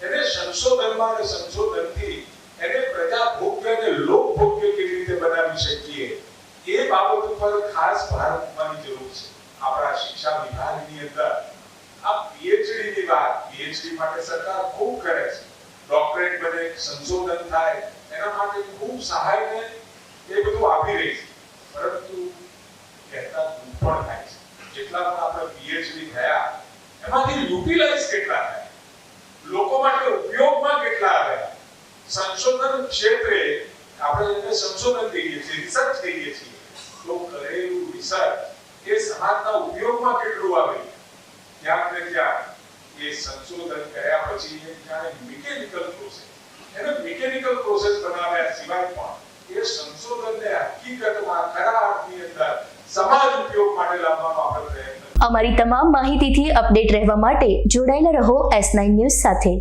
એને સંશોધનમાં અને સંશોધનથી એને પ્રજા ભોગ્ય અને લોક ભોગ્ય કેવી રીતે બનાવી શકીએ એ બાબત ઉપર ખાસ ભાર મૂકવાની જરૂર છે. આપણા શિક્ષા વિભાગની અંદર આ પીએચડી ની વાત, પીએચડી માટે સરકાર ખૂબ કરે છે, ડોક્ટરેટ બને, સંશોધન થાય એના માટે ખૂબ સહાય ને એ બધું આપી રહી છે. પરંતુ કહેતા દુઃખ પણ થાય છે, જેટલા પણ આપણે પીએચડી થયા એમાંથી યુટિલાઇઝ કેટલા થાય, લોકો માટે ઉપયોગમાં કેટલા આવ્યા, સંશોધન ક્ષેત્રે આપણે એને સંશોધન કહીએ છીએ, રિસર્ચ કહીએ છીએ, તો કરેલું રિસર્ચ એ સમાજના ઉપયોગમાં કેટલું આવે, ક્યાંક ને ક્યાંક એ સંશોધન કર્યા પછી જાણે મિકેનિકલ પ્રોસેસ, એને મિકેનિકલ પ્રોસેસ બનાવ્યા સિવાય પણ એ સંશોધનને હકીકતમાં ખરા અર્થની અંદર સમાજ ઉપયોગ માટે લાવવાનો આપણે પ્રયત્ન. અમારી તમામ માહિતીથી અપડેટ રહેવા માટે જોડાયેલા રહો S9 ન્યૂઝ સાથે.